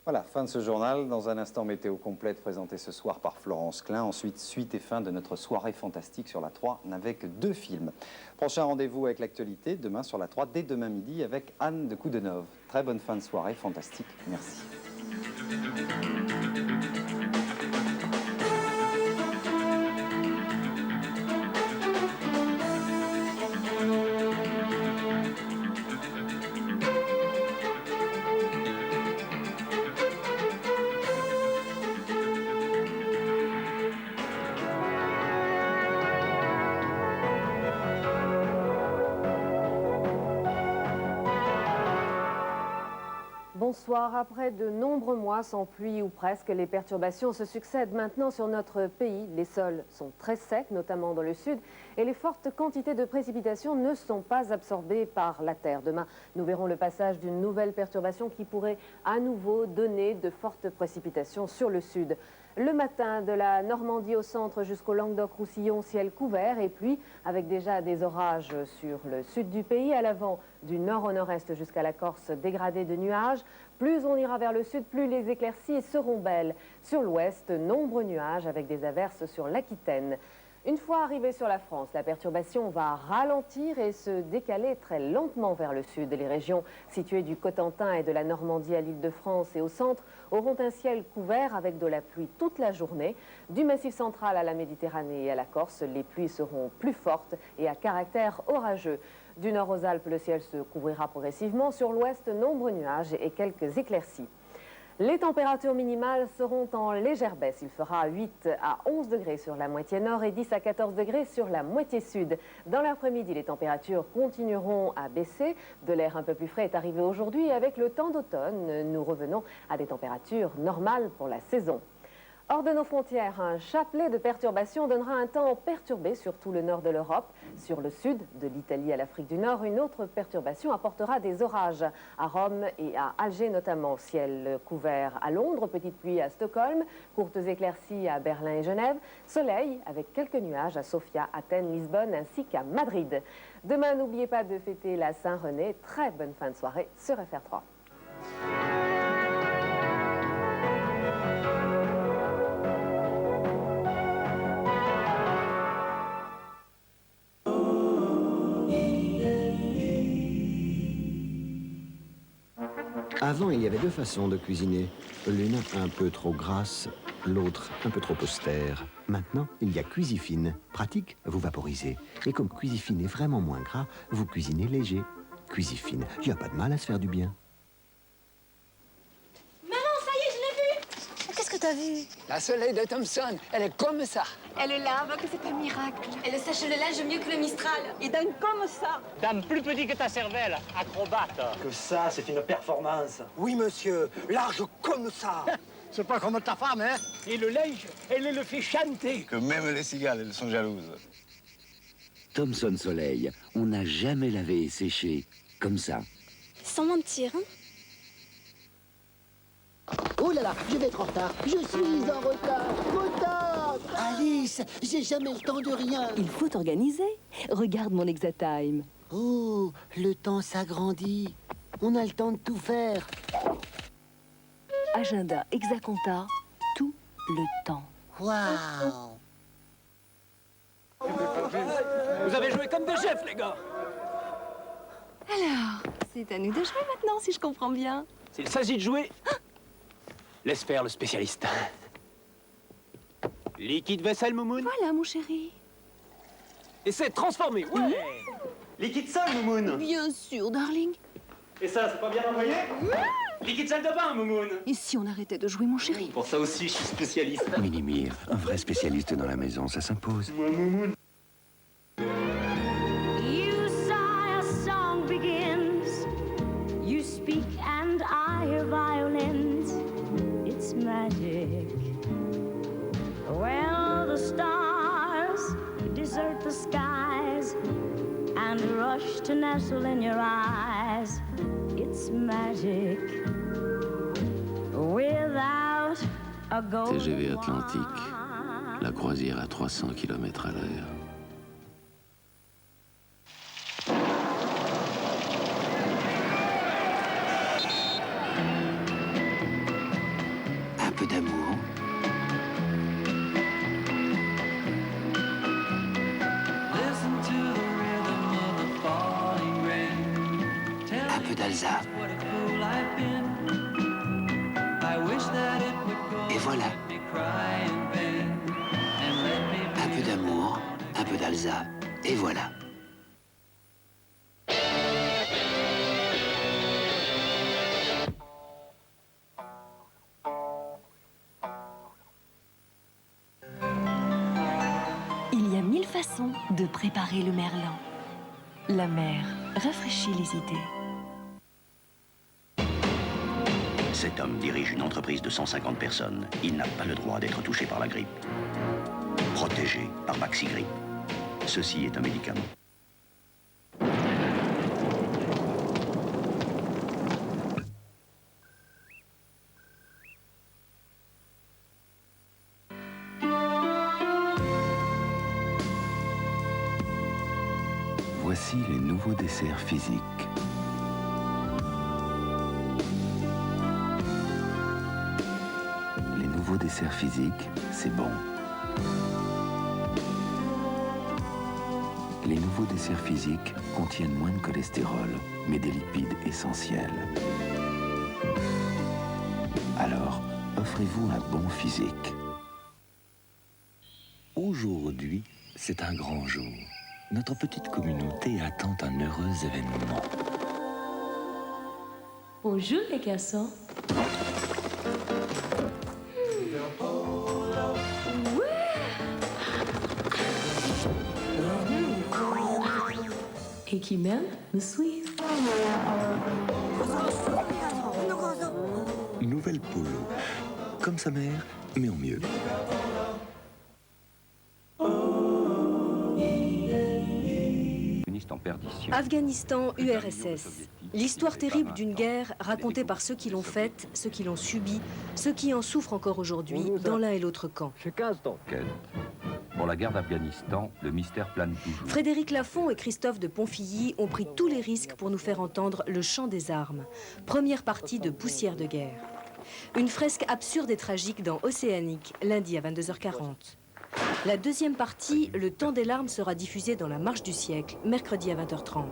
Voilà, fin de ce journal. Dans un instant, météo complète présentée ce soir par Florence Klein. Ensuite, suite et fin de notre soirée fantastique sur la 3 avec 2 films. Prochain rendez-vous avec l'actualité, demain sur la 3, dès demain midi avec Anne de Coudenove. Très bonne fin de soirée fantastique. Merci. Bonsoir. Après de nombreux mois sans pluie ou presque, les perturbations se succèdent maintenant sur notre pays. Les sols sont très secs, notamment dans le sud, et les fortes quantités de précipitations ne sont pas absorbées par la terre. Demain, nous verrons le passage d'une nouvelle perturbation qui pourrait à nouveau donner de fortes précipitations sur le sud. Le matin, de la Normandie au centre jusqu'au Languedoc-Roussillon, ciel couvert et pluie, avec déjà des orages sur le sud du pays, à l'avant du nord au nord-est jusqu'à la Corse dégradée de nuages. Plus on ira vers le sud, plus les éclaircies seront belles. Sur l'ouest, nombreux nuages avec des averses sur l'Aquitaine. Une fois arrivée sur la France, la perturbation va ralentir et se décaler très lentement vers le sud. Les régions situées du Cotentin et de la Normandie à l'Île-de-France et au centre auront un ciel couvert avec de la pluie toute la journée. Du Massif central à la Méditerranée et à la Corse, les pluies seront plus fortes et à caractère orageux. Du nord aux Alpes, le ciel se couvrira progressivement. Sur l'ouest, nombreux nuages et quelques éclaircies. Les températures minimales seront en légère baisse. Il fera 8 à 11 degrés sur la moitié nord et 10 à 14 degrés sur la moitié sud. Dans l'après-midi, les températures continueront à baisser. De l'air un peu plus frais est arrivé aujourd'hui et avec le temps d'automne, nous revenons à des températures normales pour la saison. Hors de nos frontières, un chapelet de perturbations donnera un temps perturbé sur tout le nord de l'Europe. Sur le sud, de l'Italie à l'Afrique du Nord, une autre perturbation apportera des orages. À Rome et à Alger notamment, ciel couvert à Londres, petite pluie à Stockholm, courtes éclaircies à Berlin et Genève, soleil avec quelques nuages à Sofia, Athènes, Lisbonne ainsi qu'à Madrid. Demain, n'oubliez pas de fêter la Saint-René. Très bonne fin de soirée sur FR3. Avant, il y avait 2 façons de cuisiner. L'une un peu trop grasse, l'autre un peu trop austère. Maintenant, il y a Cuisifine. Pratique, vous vaporisez. Et comme Cuisifine est vraiment moins gras, vous cuisinez léger. Cuisifine, il n'y a pas de mal à se faire du bien. Maman, ça y est, je l'ai vue. Qu'est-ce que t'as vu? La Soleil de Thompson, elle est comme ça. Elle est là, que c'est un miracle. Elle sèche le linge mieux que le Mistral. Et donne comme ça. Dame plus petit que ta cervelle, acrobate. Que ça, c'est une performance. Oui, monsieur, large comme ça. C'est pas comme ta femme, hein? Et le linge, elle le fait chanter. Que même les cigales, elles sont jalouses. Thomson Soleil, on n'a jamais lavé et séché comme ça. Sans mentir, hein? Oh là là, je vais être en retard. Je suis en retard. Retard! Alice, j'ai jamais le temps de rien. Il faut organiser. Regarde mon Exatime. Oh, le temps s'agrandit. On a le temps de tout faire. Agenda Exacompta, tout le temps. Waouh! Vous avez joué comme des chefs, les gars. Alors, c'est à nous de jouer maintenant, si je comprends bien. S'il s'agit de jouer, laisse faire le spécialiste. Liquide vaisselle, Moumoun. Voilà, mon chéri. Essaie de transformer, ouais. Liquide sol, Moumoun. Bien sûr, darling. Et ça, c'est pas bien envoyé? Liquide salle de bain, Moumoun. Et si on arrêtait de jouer, mon chéri? Pour ça aussi, je suis spécialiste. Minimir, un vrai spécialiste dans la maison, ça s'impose. Moi, Moumoun. You sigh, a song begins. You speak and I hear violins. It's magic. Well, the stars desert the skies and rush to nestle in your eyes. It's magic. Without a gold TGV Atlantique, la croisière à 300 km à l'heure. d'amour. Un peu d'Alsace. Et voilà. Un peu d'amour, un peu d'Alsace. Et voilà. Il y a 1000 façons de préparer le merlan. La mer rafraîchit les idées. Cet homme dirige une entreprise de 150 personnes. Il n'a pas le droit d'être touché par la grippe. Protégé par Maxi-Grippe. Ceci est un médicament. Voici les nouveaux desserts physiques. Les nouveaux desserts physiques, c'est bon. Les nouveaux desserts physiques contiennent moins de cholestérol, mais des lipides essentiels. Alors, offrez-vous un bon physique. Aujourd'hui, c'est un grand jour. Notre petite communauté attend un heureux événement. Bonjour les garçons. Et qui m'aime me suivent. Nouvelle Polo. Comme sa mère, mais en mieux. Afghanistan, URSS. L'histoire terrible d'une guerre racontée par ceux qui l'ont faite, ceux qui l'ont subie, ceux qui en souffrent encore aujourd'hui, dans l'un et l'autre camp. Pour la guerre d'Afghanistan, le mystère plane toujours. Frédéric Lafont et Christophe de Ponfilly ont pris tous les risques pour nous faire entendre Le chant des armes, première partie de Poussière de guerre. Une fresque absurde et tragique dans Océanique, lundi à 22h40. La deuxième partie, Le temps des larmes, sera diffusée dans La marche du siècle, mercredi à 20h30.